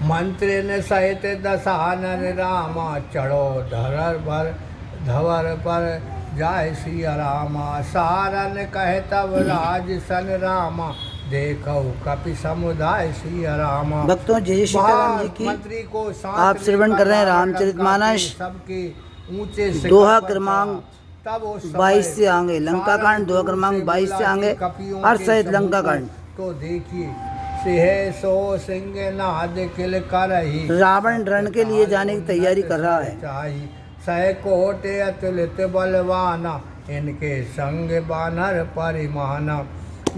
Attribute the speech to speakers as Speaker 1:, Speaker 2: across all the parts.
Speaker 1: मंत्री ने सहित दशानन रामा, चढ़ो धरर भर धवर पर जाय सिया रामा। सारन कहे तब राज सन रामा, देखो कपि समुदाय सिया रामा।
Speaker 2: भक्तों जय श्री राम जी की
Speaker 1: मंत्री को
Speaker 2: आप श्रवण कर रहे हैं रामचरितमानस
Speaker 1: सबके ऊंचे
Speaker 2: दोहा क्रमांक 22 से आगे लंका कांड, दोहा क्रमांक 22 से आगे और सहित लंका कांड।
Speaker 1: तो देखिए सिंह सो सिंह नाद किल करही,
Speaker 2: रावण रण के लिए जाने की तैयारी कर रहा है।
Speaker 1: चाही सह कोटे अतुलित बलवाना, इनके संग बानर परिमाना।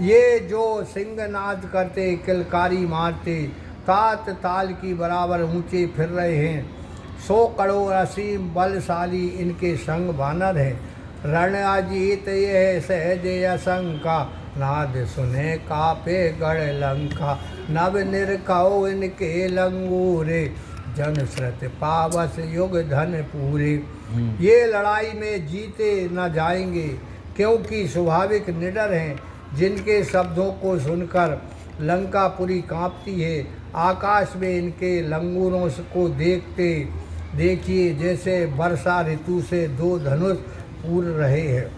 Speaker 1: ये जो सिंहनाद करते किलकारी मारते, तात ताल की बराबर ऊंचे फिर रहे हैं। 100 करोड़ असीम बलशाली इनके संग बानर हैं। रण अजीत ये सहज असंका, नाद सुने कापे गढ़ लंका। नव निरखाओ इनके लंगूरे, जन श्रुत पावस युग धन पूरे। ये लड़ाई में जीते न जाएंगे, क्योंकि स्वाभाविक निडर हैं। जिनके शब्दों को सुनकर लंकापुरी कांपती है। आकाश में इनके लंगूरों को देखते देखिए जैसे वर्षा ऋतु से 2 धनुष पूर रहे हैं।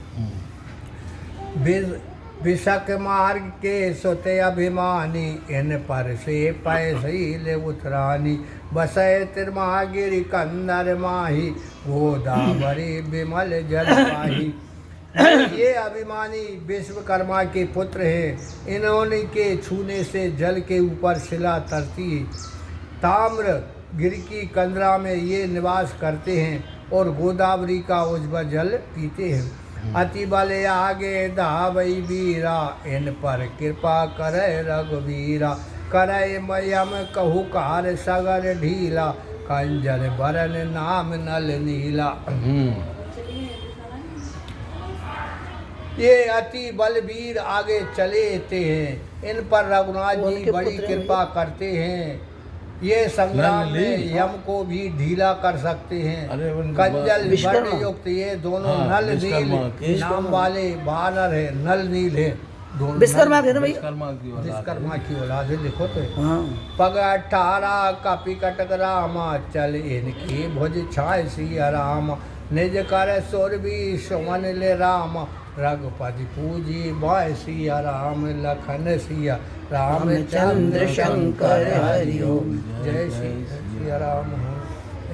Speaker 1: विषक मार्ग के सोते अभिमानी, इन पर से पैसील उतरानी। बसय तिरमागिरि कंदर माही, गोदावरी विमल जल पाही। ये अभिमानी विश्वकर्मा के पुत्र हैं। इन्होंने के छूने से जल के ऊपर शिला तरती है। ताम्र गिर की कंदरा में ये निवास करते हैं और गोदावरी का उज्ज्वल जल पीते हैं। अति बल आगे धावई वीरा, इन पर कृपा करे रघुवीरा। करे मयम कहु कार सगर ढीला, कंजर बरन नाम नल नीला। ये अति बलवीर आगे चलेते हैं। इन पर रघुनाथ जी बड़ी कृपा करते हैं। ये संग्राम में यम को भी ढीला कर सकते हैं। कंजल वर्ण युक्त ये दोनों नल नील नाम वाले बानर है। नल नील है दोनों।
Speaker 2: विश्वकर्मा के
Speaker 1: विश्वकर्मा की औलाद है। देखो तो पग 18 कपि कटक रामा, चल इनकी भुज छाय सिया राम। निज कर सुर भी सुमन ले राम, रघुपति पूजी बाय सिया राम। लखन सिया रामचंद्र शंकर हरि ओम। जय श्री राम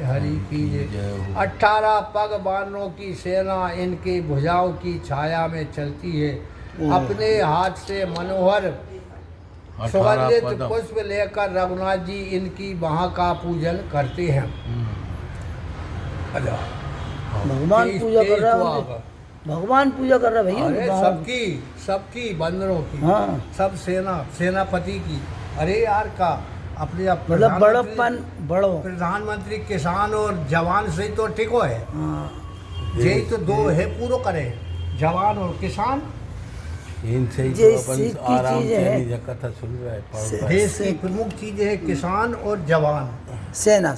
Speaker 1: हरि की जय। 18 पग बानरों की सेना इनके भुजाओं की छाया में चलती है। अपने हाथ से मनोहर सुगंधित पुष्प लेकर रघुनाथ जी इनकी वहाँ का पूजन करते हैं।
Speaker 2: भगवान पूजा कर रहा है, भगवान पूजा कर रहा है भैया।
Speaker 1: सबकी बंदरों की,
Speaker 2: हाँ।
Speaker 1: सब सेनापति की। अरे यार का अपने
Speaker 2: मतलब बड़प्पन बड़ो
Speaker 1: प्रधानमंत्री किसान और जवान से तो टिको है। यही तो 2 है पूरा करे, जवान और किसान।
Speaker 3: इनसे
Speaker 2: चीज
Speaker 3: है कथा सुन रहा है।
Speaker 1: देश की प्रमुख चीज है किसान और जवान।
Speaker 2: सेना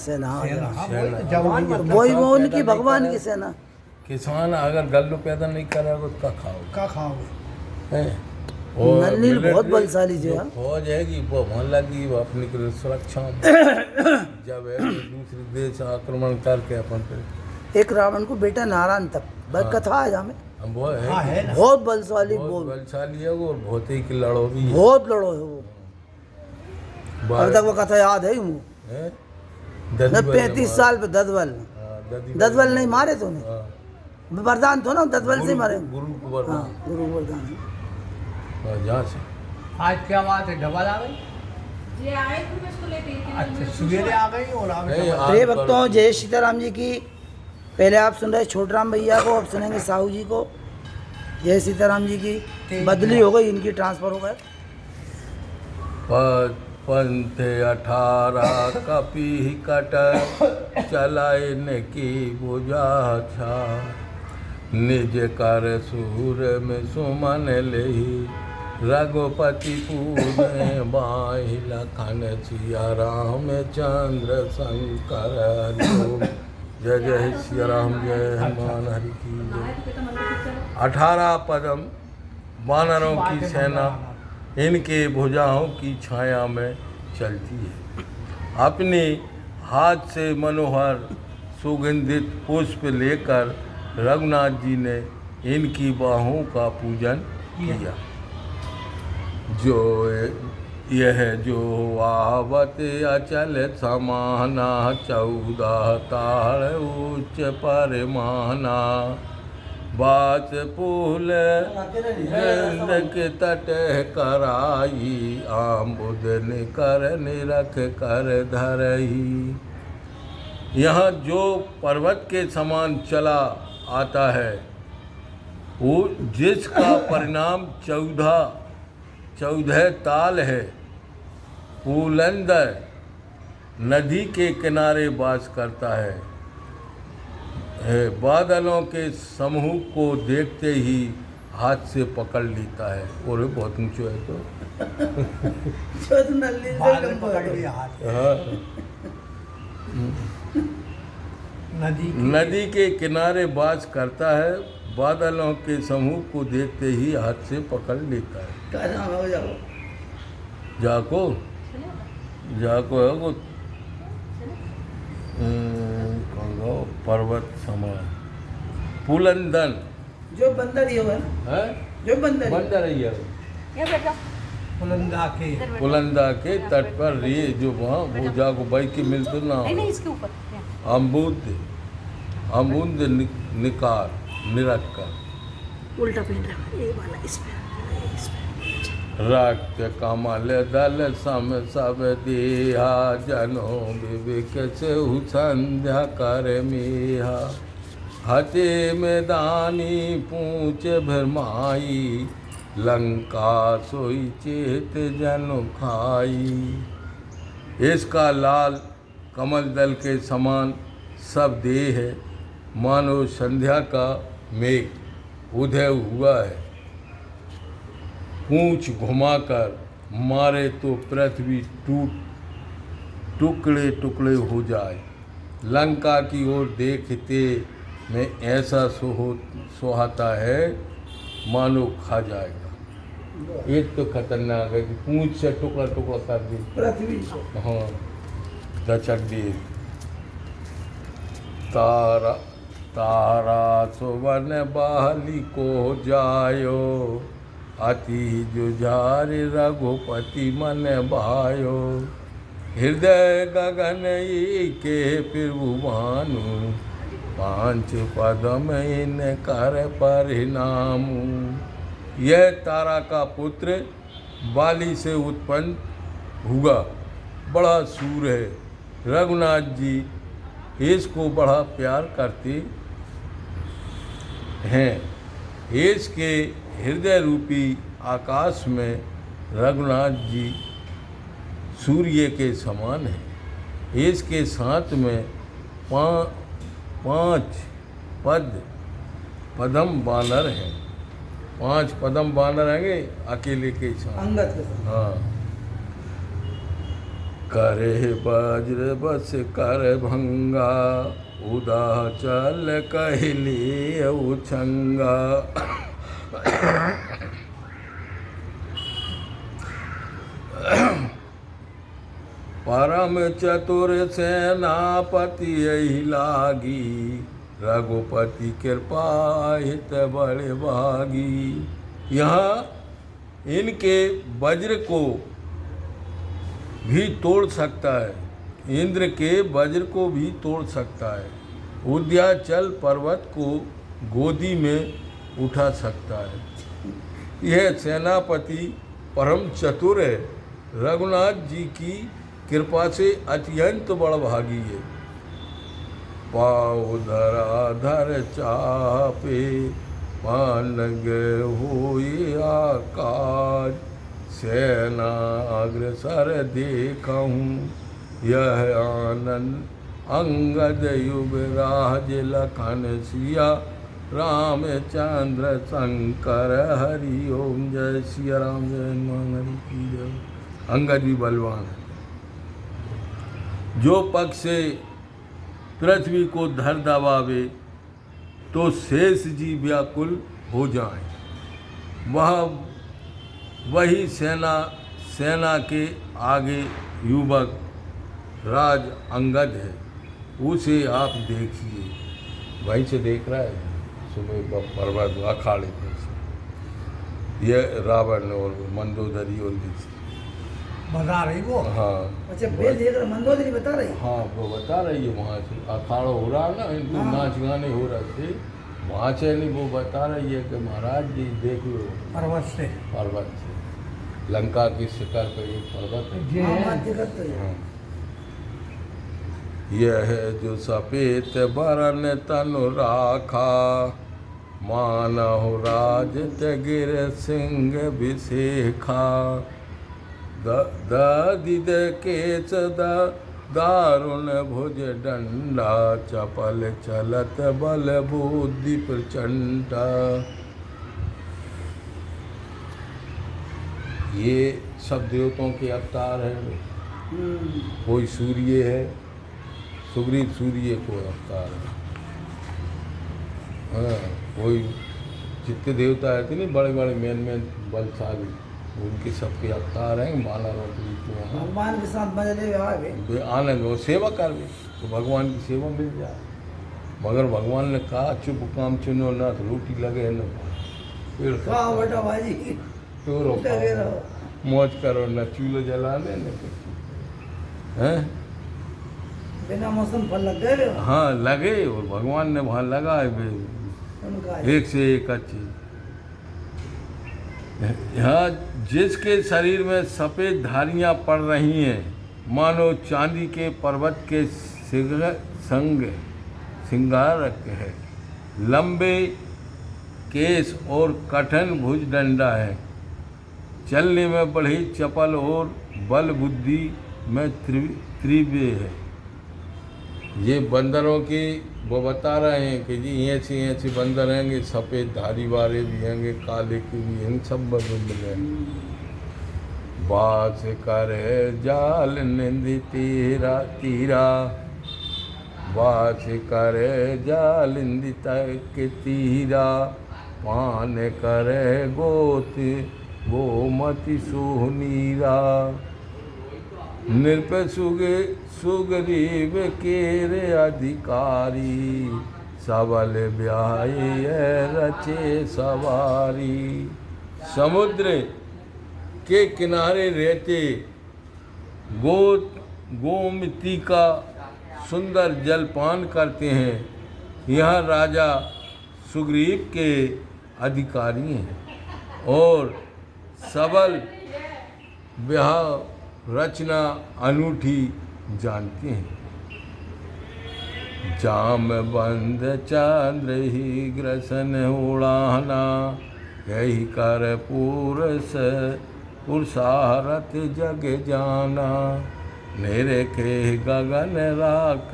Speaker 1: जवान
Speaker 2: वही वो उनकी भगवान की सेना।
Speaker 3: किसान अगर गल्लू पैदा नहीं करेगा तो क्या खाओगे?
Speaker 2: नलिल बहुत बलशाली जो है।
Speaker 3: फौज है कि वो मोहल्ला की वो अपनी सुरक्षा जब है दूसरे देश आक्रमण करके अपन
Speaker 2: एक रावण को बेटा नारायण तक कथा है हमें।
Speaker 3: वो है
Speaker 2: बहुत बलशाली,
Speaker 3: बहुत बलशाली है वो। बहुत ही लड़ो भी है,
Speaker 2: बहुत लड़ो है वो। अब तक वो कथा याद है वो। 35 साल पे ददबल नहीं मारे तूने। वरदान तो ना ददबल से मारे।
Speaker 3: गुरु वरदान जहाँ से।
Speaker 1: आज क्या बात है? डबल आ गई।
Speaker 4: ये आए थे मैं इसको लेके।
Speaker 1: अच्छा सवेरे आ गई और
Speaker 2: प्रिय भक्तों जय सीताराम जी की। पहले आप सुन रहे छोटराम भैया को, अब सुनेंगे साहू जी को। जय सीताराम जी की। बदली हो गई इनकी, ट्रांसफर हो गए।
Speaker 3: पंथ 18 कपि कट, चलाए न की बुझा छा। निज कर सूर में सुमन लेहि, रघुपति पूजे बाहि। लखन सिया रामचंद्र शंकर हरि ओम। जय जय सिया राम, जय हनुमान हरि की जय। 18 पदम वानरों की सेना इनके भुजाओं की छाया में चलती है। अपने हाथ से मनोहर सुगंधित पुष्प लेकर रघुनाथ जी ने इनकी बाहों का पूजन किया। जो यह जो आवत अचल समाना 14 ताल उच्च परिमाना बात फूल नंद के तट कराई आम्बुद निकर निरख कर धरही। यहाँ जो पर्वत के समान चला आता है वो जिसका परिणाम 14 ताल है, पुलंद नदी के किनारे वास करता है। बादलों के समूह को देखते ही हाथ से पकड़ लेता है। और बहुत ऊंचो है तो
Speaker 1: बादल पकड़ लिया हाथ से।
Speaker 3: हाँ।
Speaker 1: नदी
Speaker 3: के किनारे वास करता है, बादलों के समूह को देखते ही हाथ से पकड़ लेता है। जाको जाको है वो पर्वत समान पुलंदन
Speaker 2: जो बंदर ये हुआ ना,
Speaker 3: है
Speaker 2: जो बंदर
Speaker 3: बंदर है ये
Speaker 4: ये बेटा
Speaker 3: पुलंदा के तट पर रे जो वहाँ वो जाको बाई के मिलते ना
Speaker 4: नहीं नहीं इसके ऊपर
Speaker 3: अम्बुद निकार निरक्कर
Speaker 4: उल्टा पहन रहा ये वाला इस पे
Speaker 3: रक्त कमल दल सम सब देहा जनो विवेक से संध्या कर मेहा हते मैदानी पूछ भरमाई लंका सोई चेत जन खाई। इसका लाल कमल दल के समान सब देह है, मानो संध्या का मेघ उदय हुआ है। पूंछ घुमाकर मारे तो पृथ्वी टुकड़े टुकड़े हो जाए। लंका की ओर देखते में ऐसा सुहाता है मानो खा जाएगा। एक तो खतरनाक है कि पूंछ से टुकड़ा टुकड़ा कर दे
Speaker 2: पृथ्वी।
Speaker 3: हाँ दचक दे। तारा सुवन बाली को जायो अति जुझार रघुपति मन भायो। हृदय गगन के प्रभु भानु पांच पदम इन कर परिणाम। यह तारा का पुत्र बाली से उत्पन्न हुआ, बड़ा सूर है। रघुनाथ जी इसको बड़ा प्यार करते हैं। इसके हृदय रूपी आकाश में रघुनाथ जी सूर्य के समान है। इसके साथ में 5 पदम बानर हैं। 5 पदम बानर हैं अकेले के साथ।
Speaker 2: अंगद के साथ।
Speaker 3: हाँ। करे वज्र बस कर भंगा उदा चल कहली उछंगा। परम चतुर सेनापति यही लागी रघुपति कृपा हित बड़े भागी। यहाँ इनके वज्र को भी तोड़ सकता है, इंद्र के वज्र को भी तोड़ सकता है, उद्याचल पर्वत को गोदी में उठा सकता है। यह सेनापति परम चतुर है, रघुनाथ जी की कृपा से अत्यंत बड़भागी है। पाँव धराधर चापे पानग हुई आकाश सेना अग्रसर देखूँ यह आनंद अंगद युवराज लखन सिया रामचंद्र शंकर हरि ओम। जय सिया राम जय हरि की जय। अंगद भी बलवान है। जो पग से पृथ्वी को धर दबावे तो शेष जी व्याकुल हो जाएं। वही सेना के आगे युवक राज अंगद है, उसे आप देखिए। वहीं से देख रहा है, सुबह पर्वत अखाड़े पर से। ये रावण और मंदोदरी और
Speaker 1: बता रही वो।
Speaker 3: हाँ
Speaker 2: अच्छा बेल देख रहे मंदोदरी बता रही।
Speaker 3: हाँ, वो बता रही है वहाँ से अखाड़ा हो रहा ना, इनको
Speaker 2: हाँ।
Speaker 3: नाच गाने हो रहे थे वहाँ से, नहीं वो बता रही है कि महाराज जी देख लो
Speaker 1: पर्वत से
Speaker 3: पर्वत से, लंका की शिखर पर एक पर्वत है।
Speaker 1: ये
Speaker 2: हाँ
Speaker 1: है।
Speaker 2: बात दिक्कत तो है।
Speaker 3: हाँ। यह है जो सपेत बरन तनु राखा, मानहु राज तगिर सिंह विशेखा, दिद केच दारुण भुज डंडा, चपल चलत बल बुद्धि प्रचंडा। ये सब देवताओं के अवतार हैं। कोई सूर्य है, सुग्रीव सूर्य को अवतार है। हाँ, कोई जितने देवता रहते नहीं बड़े बड़े मेन बलशाली, उनके सबके अवतार हैं। मानव
Speaker 2: भगवान के साथ मजे ले आवे
Speaker 3: आने वो सेवा कर भी तो भगवान की सेवा मिल जाए। मगर भगवान ने कहा चुप काम चुनो ना, तो रोटी लगे न पेड़
Speaker 2: खाओ बेटा भाजी
Speaker 3: चोरो
Speaker 2: लगे रहो।
Speaker 3: मौज करो, न चूल्हा जलाने न कुछ। हैं?
Speaker 2: बिना मौसम फल लग गए रे।
Speaker 3: हाँ लगे, और भगवान ने वहाँ लगाए भी
Speaker 2: उनका
Speaker 3: एक से एक अच्छी। यहाँ जिसके शरीर में सफ़ेद धारियाँ पड़ रही हैं, मानो चांदी के पर्वत के सिंगारक है, लंबे केस और कठिन भुज डंडा है, चलने में बड़ी चपल और बल बुद्धि में त्रिव्य है। ये बंदरों की वो बता रहे हैं कि जी ऐसे बंदर हैंगे, सफ़ेद धारी वाले भी हैंगे, काले के भी हैं, सब बंदर हैं। बास कर जाल निंद तीरा तीरा, बास कर जाल निंद के तीरा, पान करे गोत गोमति सुनीरा, नृप सुग्रीव केरे अधिकारी, सबल ब्याही रचे सवारी। समुद्र के किनारे रहते गोमती का सुंदर जलपान करते हैं। यह राजा सुग्रीव के अधिकारी हैं और सबल ब्याह रचना अनूठी जानते हैं। जाम बंद चंद्र ही ग्रसन उड़ाना, यही कर पुरुषारथ जग जाना, मेरे के गगन राख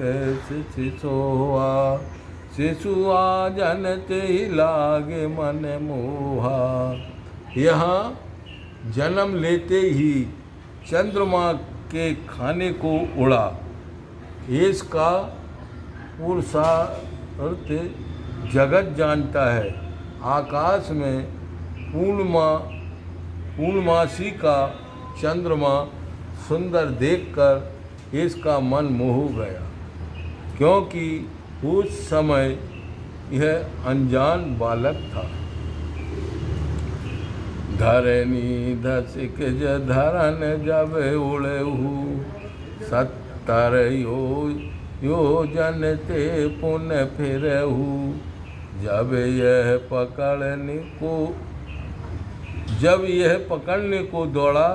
Speaker 3: शिशुआ, शिशुआ जनते ही लागे मन मोहा। यहाँ जन्म लेते ही चंद्रमा के खाने को उड़ा, इसका पुरुषार्थ जगत जानता है। आकाश में पूर्णमासी का चंद्रमा सुंदर देखकर इसका मन मोह गया, क्योंकि उस समय यह अनजान बालक था। धरनी धसिक धरन जब उड़हु, 70 योजन ते पुन फिरहु, जब यह पकड़ने को दौड़ा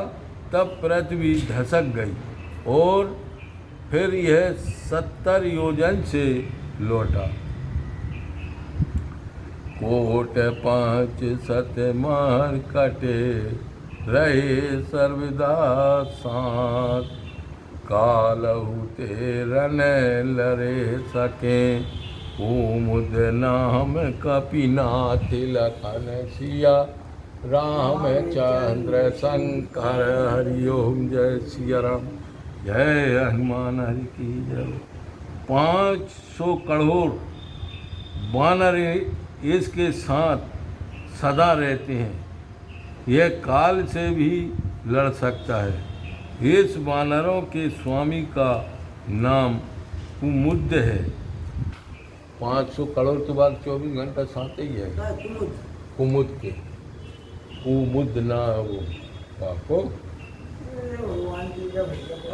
Speaker 3: तब पृथ्वी धसक गई और फिर यह 70 योजन से लौटा। कोट 5 सत मार कटे, रहे सर्वदा साथ, कालहु ते रन लरे सके, कुमुद नाम कपिनाथ लखन सिया, रामचंद्र शंकर हरिओम। जय सिया राम, जय हनुमान हरि की जय। 500 करोड़ वानर इसके साथ सदा रहते हैं। यह काल से भी लड़ सकता है, इस वानरों के स्वामी का नाम कुमुद है। 500 करोड़ के बाद 24 घंटा साथ ही है कुमुद के। कुमुद ना वो आपको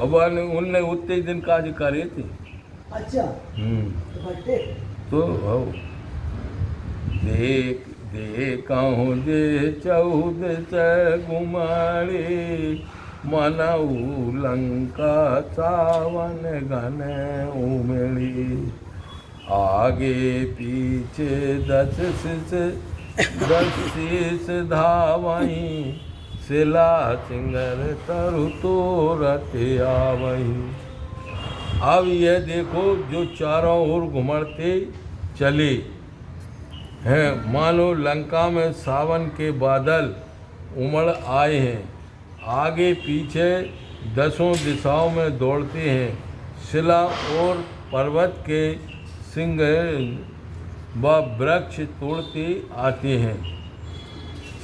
Speaker 3: अब उनने उतने ही दिन काज करे थे।
Speaker 2: अच्छा
Speaker 3: तो हो देख देखूँ जे 14 गुमारे मनऊ लंका सावन घन उमड़ी। आगे पीछे 10 शीस धावहीं सिला सिंगर तरु तोरत आवहीं। अब यह देखो जो चारों ओर घुमड़ते चले हैं मानो लंका में सावन के बादल उमड़ आए हैं। आगे पीछे 10 दिशाओं में दौड़ते हैं। शिला और पर्वत के सिंह व वृक्ष तोड़ते आते हैं।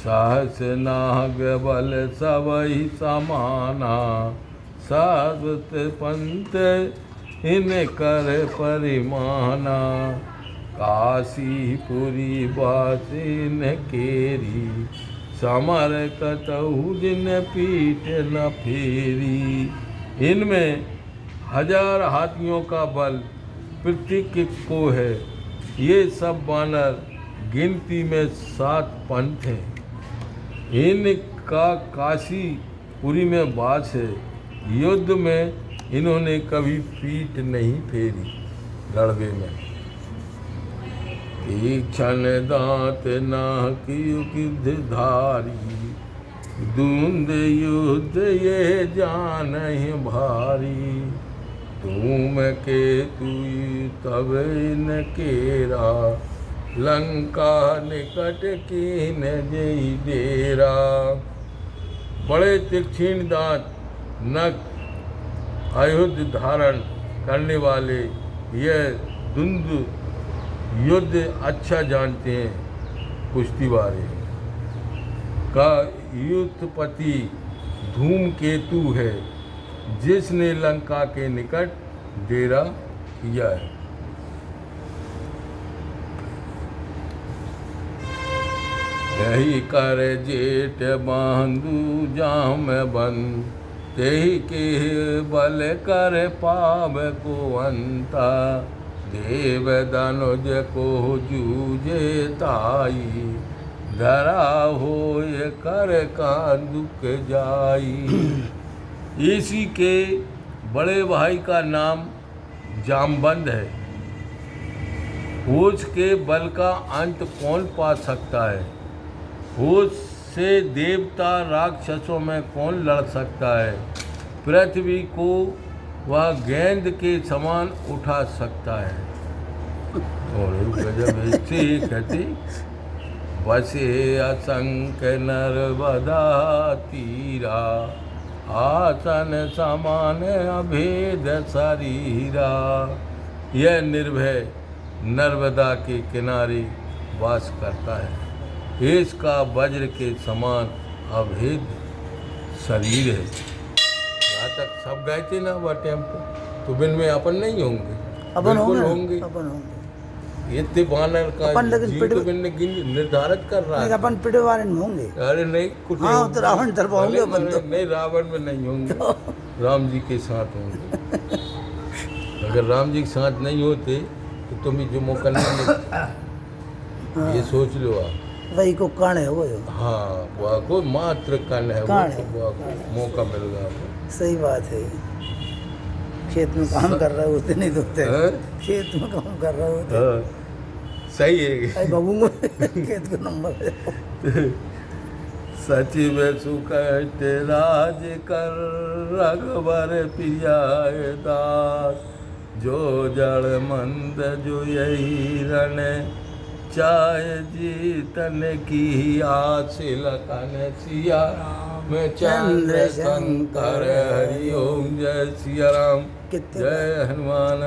Speaker 3: सहस नाग बल सबहि समाना साधुत पंथ इन कर परिमाना। काशीपुरी बासिन केरी समर कतहु जिन पीठ न फेरी। इनमें 1000 हाथियों का बल प्रत्येक को है। ये सब वानर गिनती में 7 पंथ हैं। इनका काशीपुरी में वास है। युद्ध में इन्होंने कभी पीठ नहीं फेरी। लड़वे में तीक्ष्ण दांत नाकि धारी दूंद युद्ध ये जानहि भारी। तुम के तुई तब न केरा लंका निकट कीन जई डेरा। बड़े तीक्ष्ण दांत नख आयुध धारण करने वाले यह द्वंद्व युद्ध अच्छा जानते हैं। कुश्ती वाले का युद्धपति धूमकेतु है जिसने लंका के निकट डेरा किया है। यही कर जेठ बांधु जाम बंद तेहि के बल कर पाव को अंता। देव दनुज को जूझे ताई धरा होय कर का दुख जाई। इसी के बड़े भाई का नाम जामबंद है। होश के बल का अंत कौन पा सकता है? होश से देवता राक्षसों में कौन लड़ सकता है? पृथ्वी को वह गेंद के समान उठा सकता है। और गजब ऐसे कहते बसे असंख नर्मदा तीरा आसन समान अभेद शरीरा। यह निर्भय नर्मदा के किनारे वास करता है। इसका वज्र के समान अभेद शरीर है। यहाँ तक सब गए थे ना वह टेम्पो तो बिन में अपन नहीं होंगे।
Speaker 2: अपन
Speaker 3: बिल्कुल
Speaker 2: होंगे
Speaker 3: होंगे। ये वानर का
Speaker 2: अपन लेकिन
Speaker 3: जीव तो बिन निर्धारित कर रहा है।
Speaker 2: अपन पिटे वाले में होंगे।
Speaker 3: अरे नहीं कुछ
Speaker 2: हाँ तो रावण तरफ होंगे अपन तो।
Speaker 3: नहीं रावण में नहीं होंगे। राम जी के साथ होंगे। अगर राम जी के साथ नहीं होते तो तुम जो मौका नहीं मिलता। ये सोच लो आप।
Speaker 2: वही को कण है वो।
Speaker 3: हाँ वह को मात्र कण है वो मौका मिल गया।
Speaker 2: सही बात है। खेत में काम कर रहे होते नहीं धोते। खेत में काम कर रहे होते।
Speaker 3: सही है
Speaker 2: बाबू खेत को नंबर
Speaker 3: सचिव सुख राज कर रघुवर प्रियाय दास। जो जड़ मंद जो यही रण चाय जीतन की आस लखन सिया में चंद्र शंकर हरि ओम। जय सिया राम जय हनुमान।